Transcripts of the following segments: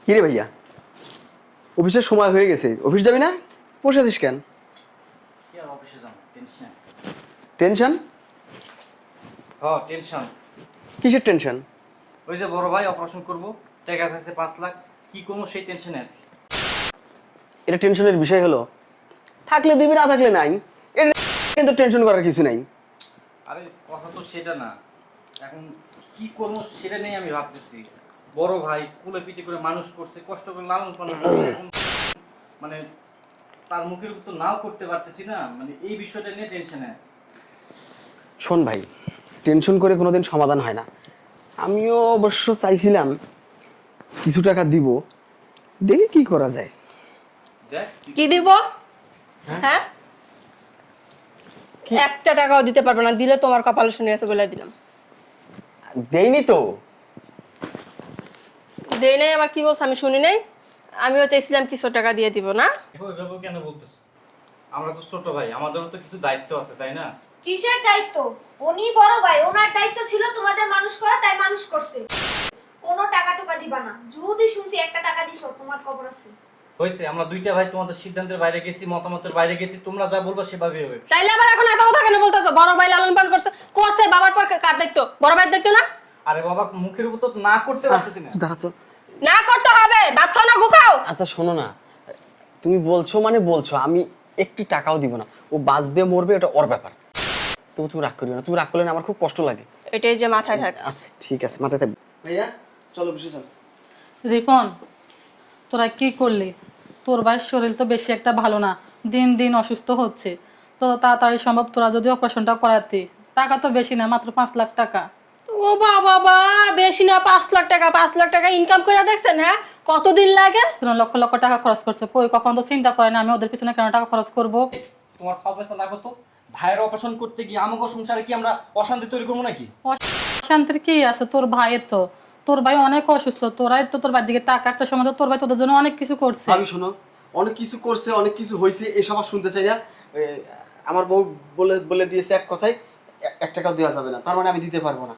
কি রে ভাইয়া, অফিসের সময় হয়ে গেছে, অফিস যাবি না? বসে আছিস কেন? কি আর অফিসে যাব, টেনশন আছে। টেনশন? হ্যাঁ টেনশন। কিসের টেনশন? ওই যে বড় ভাই অপারেশন করব, টাকা আছে 5 লাখ, কি করবো সেই টেনশনে আছি। এটা টেনশনের বিষয় হলো? থাকলে দিবি, না থাকলে নাই। এটা কিন্তু টেনশন করার কিছু নাই। আরে কথা তো সেটা না, এখন কি করবো সেটা নিয়ে আমি ভাবতেছি। বড় ভাই কুলে পিঠে করে মানুষ করছে, কষ্ট করে লালন পালন করছে, এখন মানে তার মুখের উপর তো নাও করতে পারতেছি না, মানে এই বিষয়টা নিয়ে টেনশনে আছি। শোন ভাই, টেনশন করে কোনোদিন সমাধান হয় না। আমিও অবশ্য চাইছিলাম কিছু টাকা দিব, দেখি কি করা যায়। দেখ কি দিব? হ্যাঁ, একটা টাকাও দিতে পারবে না, দিলে তোমার কপালে শুনে আছে বলে দিলাম। দেইনি তো। দেই নাই আবার কি বলছ? আমি শুনি নাই। আমিও চাইছিলাম কিছু টাকা দিয়ে দিব না। এভাবে কেন বলতেছ? আমরা তো ছোট ভাই, আমাদেরও তো কিছু দায়িত্ব আছে, তাই না? কিসের দায়িত্ব? উনি বড় ভাই, ওনার দায়িত্ব ছিল তোমাদের মানুষ করা, তাই মানুষ করছে। কোনো টাকা টুকা দিবা না। যদি শুনছি একটা টাকা দিছো, তোমার খবর আছে। হয়েছে, আমরা দুইটা ভাই তোমাদের সিদ্ধান্তের বাইরে গেছি, মতামতের বাইরে গেছি, তোমরা যা বলবা সেভাবে হবে। তাইলে আবার এখন এত কথা কেন বলতেছো? বড় ভাই লালন পালন করছে, করছে, বাবার পর কার দায়িত্ব? বড় ভাইয়ের দায়িত্ব না? আরে বাবা, মুখের উপর তো না করতে পারতেছি না। দাঁড়া তো। না করতে হবে, বাধ্য না গুখাও। আচ্ছা শোনো না, তুমি বলছো মানে বলছো, আমি একটি টাকাও দিব না। ও বাঁচবে মরবে এটা ওর ব্যাপার। তুমি রাগ করিও না, তুমি রাগ করলে না আমার খুব কষ্ট লাগে। এটাই যে মাথায় থাকে। আচ্ছা ঠিক আছে, মাথায় থাকবে। ভাইয়া চলো বসে চল। রিপন, তোরা কি করলি? তোর ভাইয়ের শরীর তো বেশি একটা ভালো না, দিন দিন অসুস্থ হচ্ছে। তো তাড়াতাড়ি সম্ভব তোরা যদি অপারেশনটা করাতি। টাকা তো বেশি না, মাত্র 5 লাখ টাকা। ও বাবা বা, বেশি না 5 লাখ টাকা? 5 লাখ টাকা ইনকাম করে দেখছেন? হ্যাঁ, কতদিন লাগে? তোরা লক্ষ লক্ষ টাকা খরচ করছে, কই কখন তো চিন্তা করে না আমি ওদের পিছনে কেন টাকা খরচ করব। তোমার ফালতু লাগো তো। ভাইয়ের অপারেশন করতে গিয়ে আমাকে সংসারে কি আমরা অশান্তি তৈরি করবো নাকি? অশান্তির কি আছে? তোর ভাইয়ের তো, তোর ভাই অনেক অসুস্থ, তোরাই তো তোর ভাইয়ের দিকে তাকা। একটা সময় তো তোর ভাই তোদের জন্য অনেক কিছু করছে। আমি শোনো, অনেক কিছু করছে, অনেক কিছু হয়েছে, এসব আর শুনতে চাই না। এ, আমার বউ বলে বলে দিয়েছে এক কথায়, 1 টাকাও দেওয়া যাবে না, তার মানে আমি দিতে পারবো না।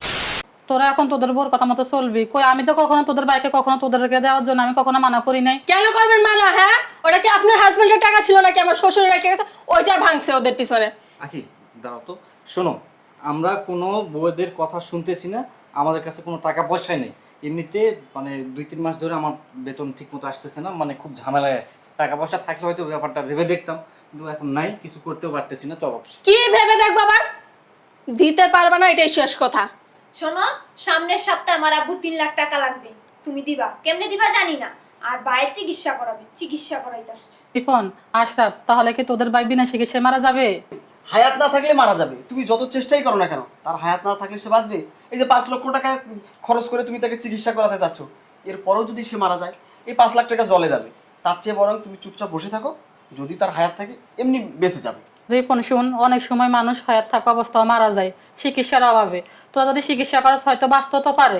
তোরা এখন তোদের বোর কথা মতো চলবি। কই আমি তো কখনো তোদের ভাইকে কখনো তোদেরকে দেওয়ার জন্য আমি কখনো মানা করি নাই। কেন করবেন মানা? হ্যাঁ, ওটা কি আপনার হাজবেন্ডের টাকা ছিল নাকি আমার শ্বশুর রেখে গেছে? ওইটা ভাঙছে ওদের পিছনে। আখি দাঁড়াও তো, শোনো, আমরা কোনো বউদের কথা শুনতেছি না, আমাদের কাছে কোনো টাকা পয়সাই নেই। এমনিতে মানে 2-3 মাস ধরে আমার বেতন ঠিক মতো আসতেছে না, মানে খুব ঝামেলায় আছি। টাকা পয়সা থাকলে হয়তো ব্যাপারটা ভেবে দেখতাম, কিন্তু এখন নাই, কিছু করতেও পারতেছি না। চল কি ভেবে দেখ বাবা, দিতে পারবে না এটাই শেষ কথা। শোনো, সামনের সপ্তাহে আমার আব্বু 3 লাখ টাকা লাগবে। তুমি দিবা, কেমনে দিবা জানি না। আর ভাইয়ের চিকিৎসা করাবে, চিকিৎসা করাইতে আসছে। রিপন, আশরাফ, তাহলে কি তোদের ভাই বিনা চিকিৎসায় মারা যাবে? হায়াত না থাকলে মারা যাবে, তুমি যত চেষ্টাই করো না কেন, তার হায়াত না থাকলে সে বাঁচবে? এই যে 5 লক্ষ টাকা খরচ করে তুমি তাকে চিকিৎসা করাতে চাচ্ছ, এরপরেও যদি সে মারা যায়, এই 5 লাখ টাকা জলে যাবে। তার চেয়ে বরং তুমি চুপচাপ বসে থাকো, যদি তার হায়াত থাকে এমনি বেঁচে যাবে। রিপন শুন, অনেক সময় মানুষ হায়াত থাকা অবস্থাও মারা যায় চিকিৎসার অভাবে। তোরা যদি চিকিৎসা করাস হয়তো বাঁচতে তো পারে।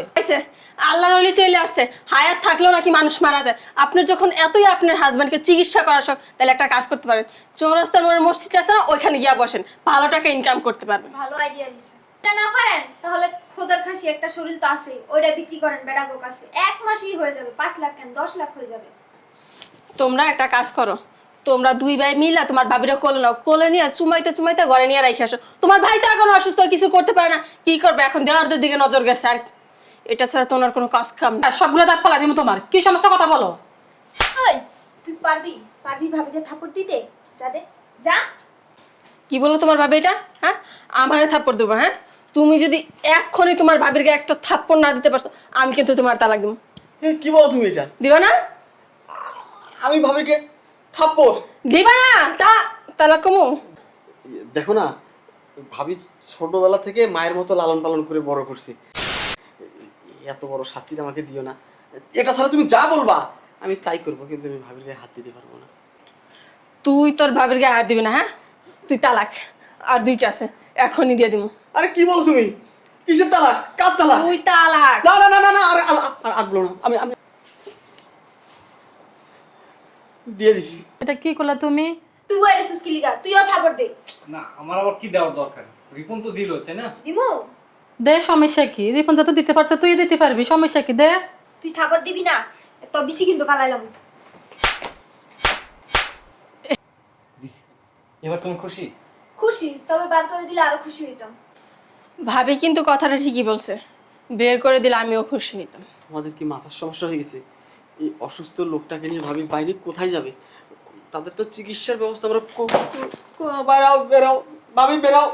আল্লাহর ওলি চলে আসছে, হায়াত থাকলেও নাকি মানুষ মারা যায়। আপনি যখন এতই আপনার হাজবেন্ডকে চিকিৎসা করার শখ, তাহলে একটা কাজ করতে পারেন, চৌরাস্তার মোড়ে মসজিদ আছে না, ওইখানে গিয়া বসেন, ভালো টাকা ইনকাম করতে পারবেন। ভালো আইডিয়া দিছে। এটা না পারেন তাহলে খোদার খাসি একটা শরীর তো আছে, ওইটা বিক্রি করেন বেড়াগো কাছে। 1 মাসই হয়ে যাবে, 5 লাখ কেন 10 লাখ হয়ে যাবে। তোমরা একটা কাজ করো, তোমরা 2 ভাই মিলা তোমার ভাবিরা কোলে নাও, কোলে নিয়ে চুমাইতে চুমাইতে ঘরে নিয়ে রাখি আসো। তোমার ভাই তো এখন অসুস্থ, কিছু করতে পারে না, কি করবে এখন? দেওয়ারদের দিকে নজর গেছে, আর এটা ছাড়া তোমার কোনো কাজ কাম না। সবগুলো দাঁত ফেলা দিব। তোমার কি সমস্যা কথা বলো? ওই তুই পারবি পারবি ভাবিকে থাপ্পড় দিতে? যা দে, যা। কি বলো তোমার ভাবি এটা? হ্যাঁ, আমারে থাপ্পড় দেবো? হ্যাঁ, তুমি যদি এক্ষুনি তোমার ভাবির গায়ে একটা থাপ্পড় না দিতে পারছো, আমি কিন্তু তোমার তালাক দেবো। কি বলো তুমি এটা? দিবা না? আমি ভাবিকে থাপ্পড় দিবা না? তালাক কমু? দেখো না, ভাবি ছোটবেলা থেকে মায়ের মতো লালন পালন করে বড় করছি, এত বড় শাস্তিটা আমাকে দিও না। এটা ছাড়া তুমি যা বলবা আমি তাই করবো, কিন্তু আমি ভাবির গায়ে হাত দিতে পারবো না। তুই তোর ভাবির গায়ে হাত দিবি না? হ্যাঁ, তুই তালাক। আর 2টা আছে, এখনই দিয়ে দিব। আরে কি বলো তুমি? কিসের তালাক? কার তালাক? তুই তালাক। না না না না না, আর বলো না। আমি আমি দিয়ে দিছি। এটা কি করলে তুমি? তুই ওইটা সুস্কি লিগা, তুইও থাপ্পড় দে। না, আমার আবার কি দেওয়ার দরকার? রিপন তো দিল, তাই না? দিমু দে, সমস্যা কি? রিপন যত দিতে পারছে তুই দিতে পারবি, সমস্যা কি? দে। তুই থাকর দিবি না, তো বিচি কিন্তু কালাইলাম। দিছি। এবার তুমি খুশি? খুশি, তবে বার করে দিলে আরো খুশি হইতাম। ভাবি কিন্তু কথাটা ঠিকই বলছে, বের করে দিলে আমিও খুশি হইতাম। তোমাদের কি মাথার সমস্যা হয়ে গেছে? এই অসুস্থ লোকটাকে নিয়ে ভাবি বাইরে কোথায় যাবে? তাদের তো চিকিৎসার ব্যবস্থা আমরা বেরাও বেরাও ভাবি বেরাও।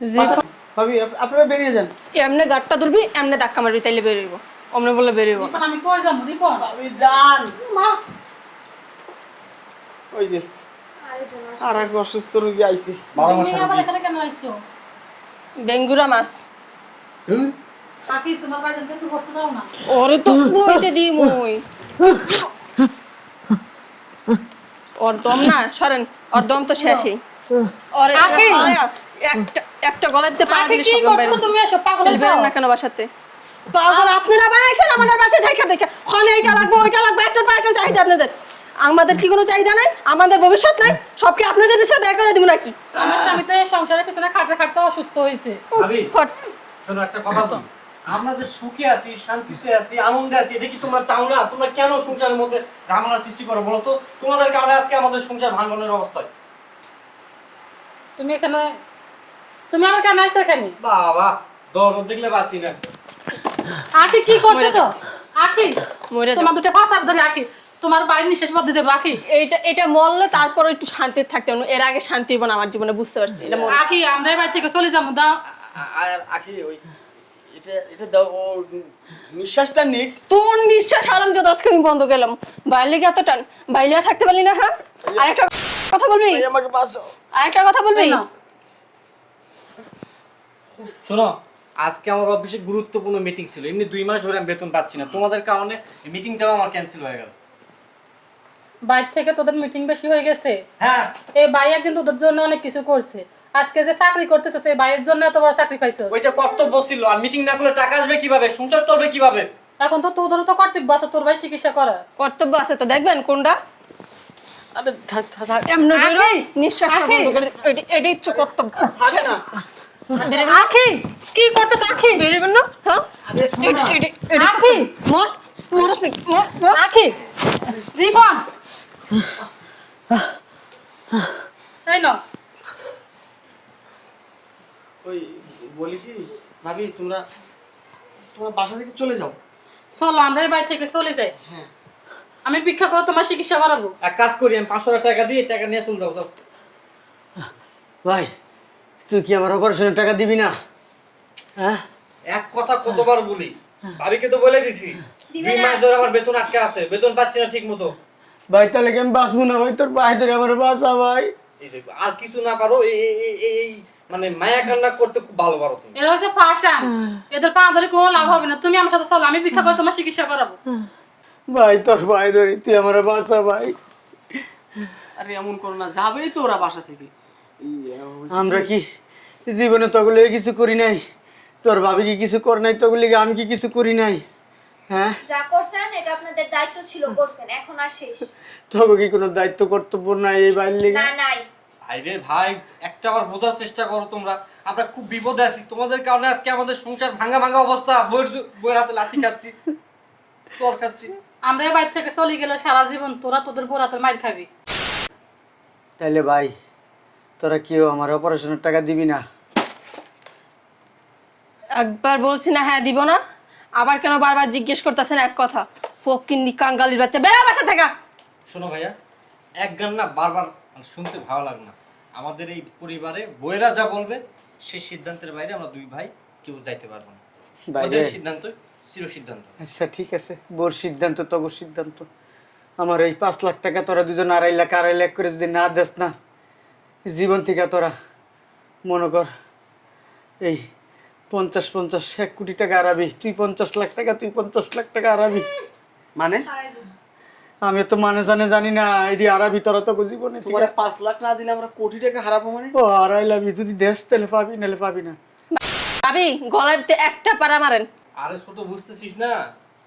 রিপন, ভাবি আপনারা বেরিয়ে যান। এমনি গাটটা ধরবি, এমনি ধাক্কা মারবি, তাইলে বেরোইব। অমনে বলে বেরোইব না। রিপন, আমি কই যাবো? রিপন, ভাবি যান। মা, ওই যে আরেকজন আসছে। আর এক অসুস্থ রোগী আইছে। 12 মাস তুমি আবার এখানে কেন আইছো? বেঙ্গুরা মাছ। কাকি, তোমার বাড়িতে কিন্তু বসতে দাও না। ওরে তো বইতে দি মুই। ওর দম না, সরেন, ওর দম তো শেষই। ওরে কাকি! একটা একটা গলায় দিতে পারা কাকি, দিলে কি সব করছো বাইরে। তুমি? এসব পাগল তাহলে হইছো? বেরোন না কেন বাসাতে? পাগল আপনারা বানাইছেন আমাদের বাসায় দেখা দেখা। হলে এটা লাগবে, ওইটা লাগবে, একটা পর একটা চাহিদা আপনাদের। আমাদের কি কোনো চাহিদা নাই? আমাদের ভবিষ্যৎ নাই? সব কি আপনাদের বিষয়ে ব্যয় করে দিব নাকি? আমার স্বামী তো এই সংসারের পিছনে খাটতে খাটতে অসুস্থ হয়েছে। ভাবি ফট। শোনো একটা কথা বলি, আমরা যে সুখে আছি, শান্তিতে আছি, আনন্দে আছি, এটা কি তোমরা চাও না? তোমরা কেন সংসারের মধ্যে ঝামেলা সৃষ্টি করো বলো তো? তোমাদের কারণে আজকে আমাদের সংসার ভাঙনের অবস্থায়। তুমি এখানে, তুমি আমার কেন আইছো এখানে? বাবা দরদ দেখলে বাঁচি না। আখি, কি করতেছো? আখি, মরে যাও। তোমার দুটো পাঁচ হাত ধরে আখি, তোমার বাইরে নিঃশ্বাস বদ্ধ যাবে আখি। এইটা এটা মরলে তারপর একটু শান্তিতে থাকতে হবে। এর আগে শান্তি হইব না আমার জীবনে, বুঝতে পারছি। এটা মরে আখি, আমরা এই বাড়ি থেকে চলে যাবো, দাও। আর আখি ওই এটা এটা দাও, ও নিঃশ্বাসটা নিক। তোর নিঃশ্বাস হারাম যত আজকে আমি বন্ধ করলাম। বাইরে গিয়ে এত টান, বাইরে আর থাকতে পারলি না? হ্যাঁ, আরেকটা কথা বলবি? ভাই আমাকে বাঁচাও। আরেকটা কথা বলবি? এই নাও। শোনো, আজকে আমার অফিসে গুরুত্বপূর্ণ মিটিং ছিল, এমনি 2 মাস ধরে আমি বেতন পাচ্ছি না, তোমাদের কারণে এই মিটিংটাও আমার ক্যান্সেল হয়ে গেল। বাইরে থেকে তোদের মিটিং বেশি হয়ে গেছে। হ্যাঁ, এই ভাই একদিন তোদের জন্য অনেক কিছু করছে, আজকে যে চাকরি করতেছো সেই ভাইয়ের জন্য এত বড় চাকরি পাইছো। ওইটা কর্তব্য ছিল, আর মিটিং না করলে টাকা আসবে কিভাবে, সংসার চলবে কিভাবে? এখন তো তোদেরও তো কর্তব্য আছে তোর ভাই চিকিৎসা করা। কর্তব্য আছে তো, দেখবেন কোনটা। আরে থাক এমনি ধরো, আখি! নিঃশ্বাস আখি! বন্ধ করে এটাই হচ্ছে কর্তব্য। থাকে না। বেরোবেন না? আখি, কি করতেছ আখি? বেরোবেন না? হ্যাঁ, আরে শোনো না। এটা আখি! মর, মরস নাকি? মর, মর। আখি, রিপন, এই নাও। ওই বলি কি ভাবি, তোমরা তোমরা বাসা থেকে চলে যাও। চলো আমরা এই বাড়ি থেকে চলে যাই, হ্যাঁ আমি ভিক্ষা করে তোমার চিকিৎসা করাবো। এক কাজ করি, আমি 500 টাকা দিয়ে টাকা নিয়ে চলে যাও। ভাই, তুই কি আমার অপারেশনের টাকা দিবি না? হ্যাঁ, এক কথা কতবার বলি, ভাবিকে তো বলে দিছি, দিবে 2 না। মাস ধরে আমার বেতন আটকে আছে, বেতন পাচ্ছি না ঠিক মতো। ভাই তাহলে কি আমি বাঁচবো না? ভাই তোর ভাই ধরে আমার বাঁচা ভাই। এই যে আর কিছু না পারো, এই মানে মায়া কান্না করতে খুব ভালো পারো তুমি। এরা হচ্ছে ফাঁসান, এদের পা ধরে কোনো লাভ হবে না, তুমি আমার সাথে চলো, আমি ভিক্ষা করে তোমার চিকিৎসা করাবো। ভাই তোর ভাই ধরে তুই আমার বাঁচা ভাই। আরে এমন করো না, যাবেই তো ওরা বাসা থেকে। আমরা কি জীবনে তগুলো কিছু করি নাই? তোর ভাবি কি কিছু কর নাই? তগুলি আমি কি কিছু করি নাই? হ্যাঁ, যা করছেন এটা আপনাদের দায়িত্ব ছিল, করছেন, এখন আর শেষ। তবে কি কোনো দায়িত্ব কর্তব্য নাই এই বাইর লিগে? না নাই। ভাই রে ভাই, একটা বার বোঝার চেষ্টা করো তোমরা, আমরা খুব বিপদে আছি, তোমাদের কারণে আজকে আমাদের সংসার ভাঙা ভাঙা অবস্থা, বইয়ের হাতে লাঠি খাচ্ছি, চর খাচ্ছি। আমরা এই বাড়ি থেকে চলে গেলে সারা জীবন তোরা তোদের বোর হাতের মাইর খাবি। তাইলে ভাই তোরা কেউ আমার অপারেশনের টাকা দিবি না? একবার বলছি না হ্যাঁ দিব না, আবার কেন বারবার জিজ্ঞেস করতেছেন এক কথা? ফকিন্নি কাঙ্গালির বাচ্চা, বেরো বাসা থেকে। শোনো ভাইয়া, এক গান না বারবার শুনতে ভালো লাগে না। আমাদের এই পরিবারে বইয়েরা যা বলবে সেই সিদ্ধান্তের বাইরে আমরা 2 ভাই কেউ যাইতে পারবো না। ভাই ওদের রে। সিদ্ধান্ত চির সিদ্ধান্ত। আচ্ছা ঠিক আছে, বোর সিদ্ধান্ত তগর সিদ্ধান্ত। আমার এই 5 লাখ টাকা তোরা দুজন 2.5 লাখ 2.5 লাখ করে যদি না দেস না, জীবন থেকে তোরা মনে কর এই 50 1 কোটি টাকা হারাবি। তুই 50 লাখ টাকা, তুই 50 লাখ টাকা হারাবি। মানে হারাইবো। আমি তো মানে জানি না এটি হারাবি তোরা তো জীবনে থেকে। তোমার 5 লাখ না দিলে আমরা কোটি টাকা হারাবো মানে? ও হারাইলাবি, যদি দেশ তাহলে পাবি, নাহলে পাবি না। ভাবি গলার একটা পাড়া মারেন। আরে ছোট বুঝতেছিস না,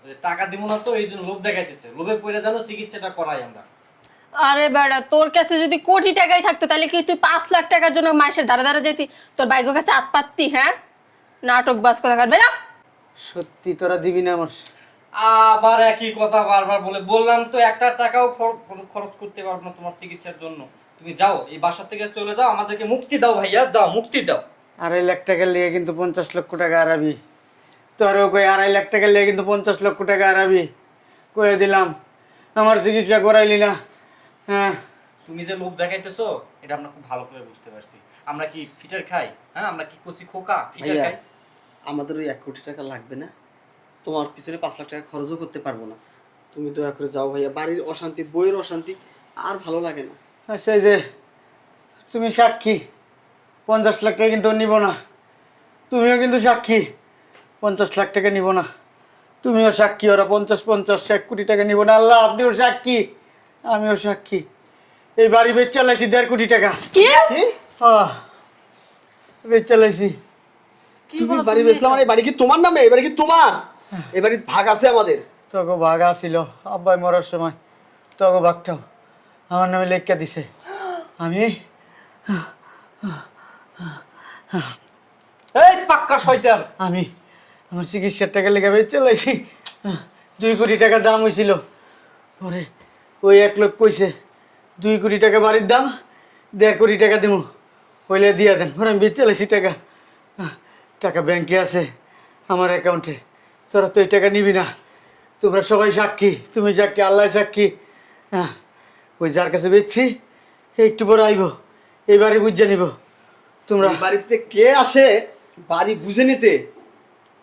ওই যে টাকা দিব না তো এই জন্য লোভ দেখাইতেছে, লোভে পড়ে জানো চিকিৎসাটা করাই আমরা। আরে বেড়া, তোর কাছে যদি কোটি টাকাই থাকতো তাহলে কি তুই 5 লাখ টাকার জন্য মাসের ধারে ধারে যেতি? তোর ভাইগো কাছে হাত পাততি? হ্যাঁ, নাটক বাজ কথা কাটবে না। সত্যি তোরা দিবি না আমার? আবার একই কথা বারবার বলে, বললাম তো একটা টাকাও খরচ করতে পারবো না তোমার চিকিৎসার জন্য। তুমি যাও, এই বাসা থেকে চলে যাও, আমাদেরকে মুক্তি দাও ভাইয়া, যাও মুক্তি দাও। 2.5 লাখ টাকা লিয়ে কিন্তু 50 লক্ষ টাকা হারাবি। তোরও কই 2.5 লাখ টাকা লিয়ে কিন্তু 50 লক্ষ টাকা হারাবি, কয়ে দিলাম। আমার চিকিৎসা করাইলি না। হ্যাঁ, তুমি যে লোক দেখাইতেছো এটা আমরা খুব ভালো করে বুঝতে পারছি। আমরা কি ফিটার খাই? হ্যাঁ, আমরা কি কচি খোকা ফিটার ভাইয়া, খাই? আমাদের ওই 1 কোটি টাকা লাগবে না, তোমার পিছনে 5 লাখ টাকা খরচও করতে পারবো না। তুমি দয়া করে যাও ভাইয়া, বাড়ির অশান্তি, বইয়ের অশান্তি আর ভালো লাগে না। আচ্ছা, এই যে তুমি সাক্ষী, 50 লাখ টাকা কিন্তু নিব না। তুমিও কিন্তু সাক্ষী, 50 লাখ টাকা নিব না। তুমিও সাক্ষী, ওরা 50-50 1 কোটি টাকা নিব না। আল্লাহ, আপনিও সাক্ষী, আমিও সাক্ষী। এই বাড়ি বেচ চালাইছি 1.5 কোটি টাকা। কি বেচ চালাইছি। কি তুমি বলো বাড়ি তুমি বেচলাম, এসব? মানে এই বাড়ি কি তোমার নামে? এই বাড়ি কি তোমার? এই বাড়ির ভাগ আছে আমাদের। তোকে ভাগ আসিল আব্বাই মরার সময়, তোকে ভাগটাও আমার নামে লেখা দিছে। আমি এই পাক্কা শয়তান! আমি আমার চিকিৎসার টাকা লেগে বেচ চালাইছি। 2 কোটি টাকা দাম হয়েছিল। পরে ওই 1 লোক কইছে 2 কোটি টাকা বাড়ির দাম, 1.5 কোটি টাকা দেবো, হইলে দিয়া দেন। পরে আমি বেচ চালাইছি টাকা। টাকা ব্যাংকে আছে আমার অ্যাকাউন্টে। তোরা তো এই টাকা নিবি না। তোমরা সবাই সাক্ষী, তুমি সাক্ষী, আল্লাহ সাক্ষী। হ্যাঁ, ওই যার কাছে বেচছি একটু পরে আইব, এই বাড়ি বুঝে নিব। তোমরা এই বাড়িতে কে আসে বাড়ি বুঝে নিতে,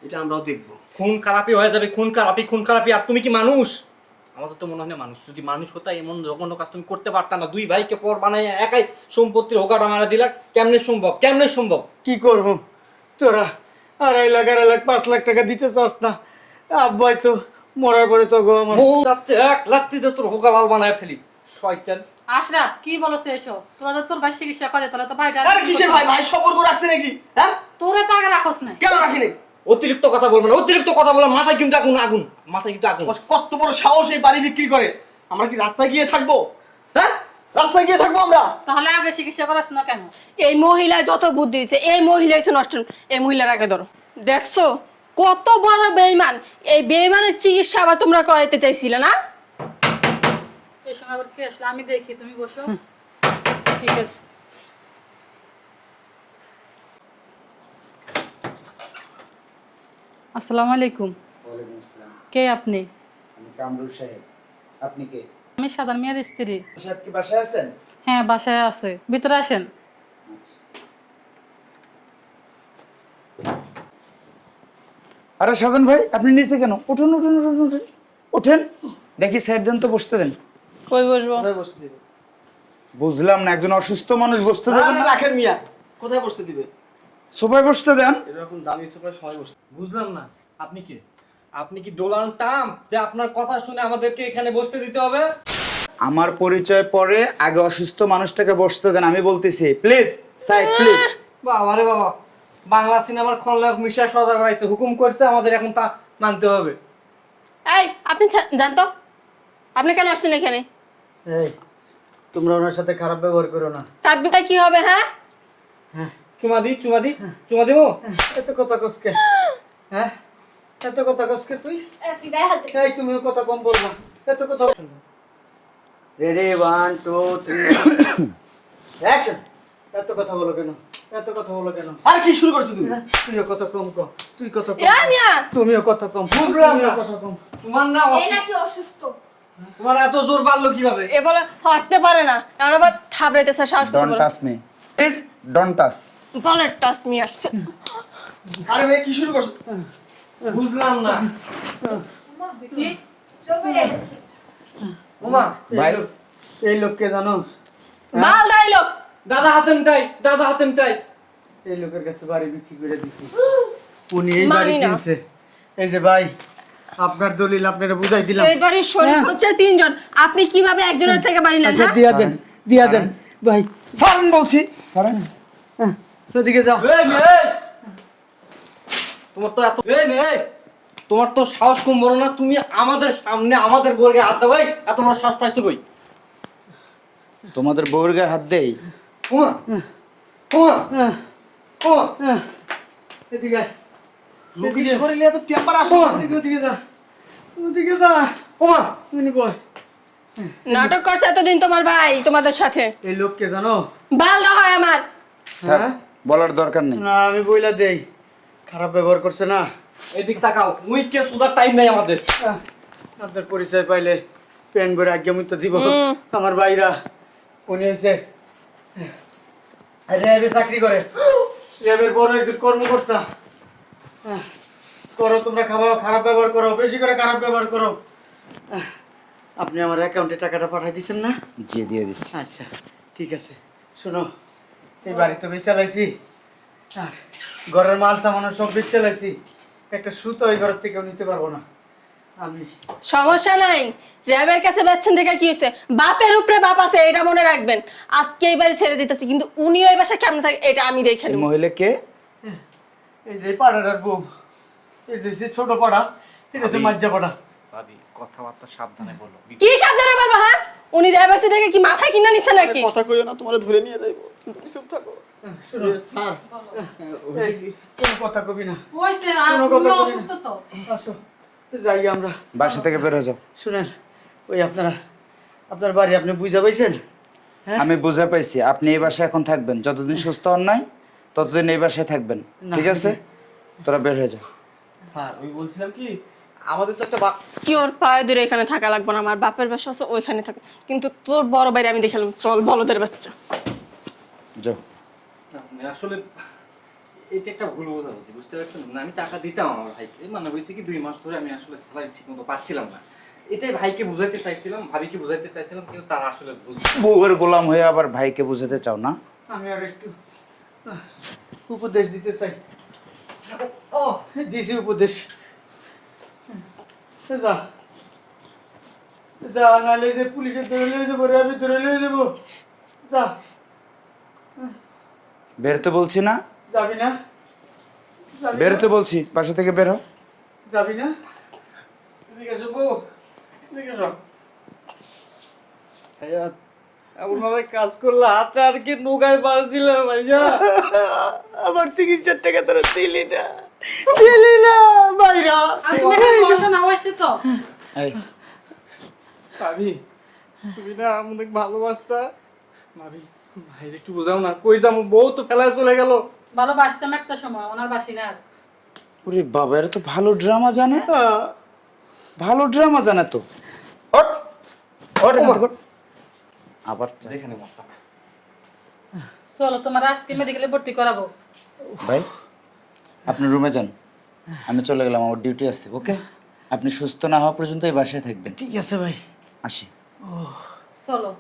এটা আমরাও দেখবো। খুন খারাপি হয়ে যাবে, খুন খারাপি। আর তুমি কি মানুষ? আমাদের তো মনে হয় না মানুষ। যদি মানুষ হতা এমন জঘন্য কাজ তুমি করতে পারতা না। 2 ভাইকে পর বানাই একাই সম্পত্তির হোগাটা মারা দিলা। কেমনে সম্ভব? কি করব? তোরা 2.5 লাখ 5 লাখ টাকা দিতে চাস না। আব্বাই তো মরার পরে তো গো আমার মৌ যাচ্ছে 1 লাখ দিয়ে তোর হোগা লাল বানায় ফেলি। শয়তান! আশরাফ, কি বলছে এসব? তোরা তো তোর ভাই চিকিৎসা করে, তাহলে তো ভাই আরে কিসের ভাই? ভাই সম্পর্ক রাখছে নাকি? হ্যাঁ, তোরা তো আগে রাখোস না। কেন রাখিনি? অতিরিক্ত কথা বলবো না, অতিরিক্ত কথা বললে মাথায় কিন্তু আগুন, মাথায় কিন্তু আগুন। ওর কত বড় সাহস এই বাড়ি বিক্রি করে! আমরা কি রাস্তায় গিয়ে থাকবো? হ্যাঁ, রাস্তায় গিয়ে থাকবো আমরা? তাহলে আগে চিকিৎসা করাস না কেন? এই মহিলা যত বুদ্ধি দিচ্ছে, এই মহিলা হচ্ছে নষ্ট। এই মহিলার আগে ধরো। দেখছো কত বড় বেঈমান! এই বেঈমানের চিকিৎসা আবার তোমরা করাইতে চাইছিলে না? এই সময় আবার কে আসলে? আমি দেখি, তুমি বসো। ঠিক আছে। আসসালামু আলাইকুম। ওয়ালাইকুম আসসালাম। কে আপনি? আমি কামরুল সাহেব। আপনি কে? আমি সাজান মিয়ার স্ত্রী। সাহেব কি বাসায় আছেন? হ্যাঁ, বাসায় আছে, ভিতরে আসেন। আচ্ছা। আরে সাজান ভাই, আপনি নিচে কেন? উঠুন উঠুন উঠুন উঠুন ওঠেন। দেখি সাইড দেন তো, বসতে দেন। কই বসবো? কোথায় বসতে দিবে? বুঝলাম না, একজন অসুস্থ মানুষ বসতে না, দেবেন না, না? রাখেন মিয়া, কোথায় বসতে দিবে? সোফায় বসতে দেন। এরকম দামি সোফায় সবাই বসতে। বুঝলাম না, আপনি কে? আপনি কি ডোনাল্ড ট্রাম্প যে আপনার কথা শুনে আমাদেরকে এখানে বসতে দিতে হবে? আমার পরিচয় পরে আগে অসুস্থ মানুষটাকে বসতে দেন, আমি বলতেছি। Please side please. বাবা রে বাবা, বাংলা সিনেমার খলনায়ক মিশা সজা করাইছে, হুকুম করছে, আমাদের এখন তা মানতে হবে। এই আপনি জানতো আপনি কেন আসছেন এখানে? এই, তোমরা ওনার সাথে খারাপ ব্যবহার করো না। তার বিটা কি হবে? হ্যাঁ, চুমা দেবো? এত কথা কসকে? হ্যাঁ, এত কথা কসকে তুই? তুই গায়ে হাত দে। এই, তুমিও কথা কম বলবা। এত কথা। Ready, 1 2 3 action. এত কথা বলো কেন? এত কথা বলো কেন? আর কি শুরু করছো তুমি? হ্যাঁ, তুইও কথা কম কর। তুই কথা কম। এই মিয়া, তুমিও কথা কম। বুঝলাম না। তুমিও কথা কম। তোমার না এই নাকি অসুস্থ? তোমার এত জোর বাড়লো কিভাবে? এ বলে হাঁটতে পারে না, আর আবার থাবড়াইতেছে, সাহস করতে ডোন্ট পারে। Touch me please, don't touch. বলে টাচ মি আসছে। আরে ভাই, কি শুরু করছো? বুঝলাম না। চল বেড়ে গেছে। ওমা, ভাই, এই লোককে জানোস? বাল ডাইলগ। দাদা হাতেম তাই। এই লোকের কাছে বাড়ি বিক্রি করে দিছি। উনি এই বাড়ি মানি না। কিনছে। এই যে ভাই, আপনার দলিল আপনারা বুঝাই দিলাম। এই বাড়ির শরীর হচ্ছে 3 জন, আপনি কিভাবে একজনের থেকে বাড়ি নেন? আচ্ছা, হ্যাঁ, দিয়া দেন ভাই। সারেন বলছি, সারেন। হ্যাঁ, ওদিকে যাও। এই মেয়ে, তোমার তো সাহস কম বড় না। তুমি আমাদের সামনে আমাদের বউকে হাত দাও। এত বড় সাহস পাইছো কই? তোমাদের বউয়ের গায়ে হাত দেই? ওমা, হ্যাঁ, হ্যাঁ, ওমা, এদিকে আয়। রোগীর শরীরে এত টেম্পার আসে ওদিকে যা, ওদিকে যা। ওমা উনি কই? নাটক করছে এতদিন তোমার ভাই তোমাদের সাথে। এই লোককে জানো? ভালো হয় আমার। হ্যাঁ, বলার দরকার নেই। না আমি বইলা দেই, খারাপ ব্যবহার করছে না। এদিক তাকাও, উইকে সুদার টাইম নাই আমাদের। আপনার পরিচয় পাইলে প্যান ভরে আজ্ঞা মুক্ত দিব। হুম। আমার ভাইরা উনি হয়েছে র্যাবে চাকরি করে, র্যাবের বড় একজন কর্মকর্তা। করো তোমরা, খাওয়া খারাপ ব্যবহার করো, বেশি করে খারাপ ব্যবহার করো। আপনি আমার অ্যাকাউন্টে টাকাটা পাঠিয়ে দিচ্ছেন না? জি দিয়ে দিচ্ছি। আচ্ছা ঠিক আছে। শোনো, এই বাড়ি তো বেশ চালাইছি, আর ঘরের মাল সামানো সব বেশ চালাইছি, একটা সুতো ওই ঘরের থেকেও নিতে পারবো না আমি। সমস্যা নাই, র্যাবের কাছে বেচছেন দেখে কি হয়েছে? বাপের উপরে বাপ আছে, এটা মনে রাখবেন। আজকে এই বাড়ি ছেড়ে যেতেছি, কিন্তু উনি ওই বাসায় কেমন থাকে এটা আমি দেখে এই নেব। মহিলা কে? এই যে পাড়াটার বউ, এই যে ছোট পাড়া, এটা হচ্ছে মাজ্জা পাড়া। ভাবি কথাবার্তা সাবধানে বলো। কি সাবধানে বলবো? হ্যাঁ, উনি র্যাব এসে দেখে কি মাথা কিনা নিছে নাকি? কথা কইও না, তোমারে ধরে নিয়ে যাইবো। কিন্তু চুপ থাকো। শোনো স্যার, এই, কোনো কথা কবি না, হইছে আর কোনো তুমি কথা বলি অসুস্থ তো। আসো যাই আমরা। বাসা থেকে বের হয়ে যাও। শুনেন, ওই আপনার বাড়ি আপনি বুঝা পাইছেন? হ্যাঁ? আমি বুঝে পাইছি আপনি এই বাসায় এখন থাকবেন, যতদিন সুস্থ হন নাই ততদিন এই বাসায় থাকবেন, না। ঠিক আছে? তোরা বের হয়ে যা। স্যার ওই বলছিলাম কি, আমাদের তো একটা কি ওর পায়ে ধরে এখানে থাকা লাগবে না, আমার বাপের বাসা আছে ওইখানে থাকে। কিন্তু তোর বড় বাইরে আমি দেখালাম, চল বলদের বাচ্চা। যাও। না, মানে আসলে এটা একটা ভুল বোঝাবুঝি, বুঝতে পারছেন না? আমি টাকা দিতাম আমার ভাইকে, মানে হয়েছে কি 2 মাস ধরে আমি আসলে স্যালারি ঠিক মতো পাচ্ছিলাম না। এটাই ভাইকে বুঝাইতে চাইছিলাম, ভাবিকে বুঝাইতে চাইছিলাম, কিন্তু তারা আসলে বউয়ের গোলাম হয়ে আবার ভাইকে বুঝাতে চাও না? আমি আর একটু উপদেশ দিতে চাই। ও দিছি উপদেশ। যা যা, নাহলে যে পুলিশের ধরে লিয়ে যাবো, র্যাবে ধরে লিয়ে যাবো। যা, বেরোতে বলছি না? যাবি না? যাবি না? বেরোতে বলছি, বাসা থেকে বেরো। যাবি না? এদিকে এসো বউ, এদিকে এসো। ভাইয়া এমন ভাবে কাজ করলে হাতে আর কি নৌকায় বাস দিলে ভাইয়া। আমার চিকিৎসার টাকা তোরা দিলি না, দিলি না ভাইরা। আর তুমি একটা সমস্যা না হইছে তো। এই ভাবি তুমি না আমাদের ভালোবাসতা। ভাবি ভাইরে একটু বোঝাও না, কই যাবো, বউ তো ফেলায় চলে গেল। ভালোবাসতাম একটা সময়, ওনার বাসি না আর। ওরে বাবা, এরা তো ভালো ড্রামা জানে, ভালো ড্রামা জানে তো। ওঠ, ওঠ এখান থেকে ওঠ। আবার চা। দেখে নেব। চলো তোমার আজকে মেডিকেলে ভর্তি করাবো। ভাই আপনি রুমে যান, আমি চলে গেলাম, আমার ডিউটি আছে। ওকে, আপনি সুস্থ না হওয়া পর্যন্ত এই বাসায় থাকবেন। ঠিক আছে ভাই। আসি। চলো।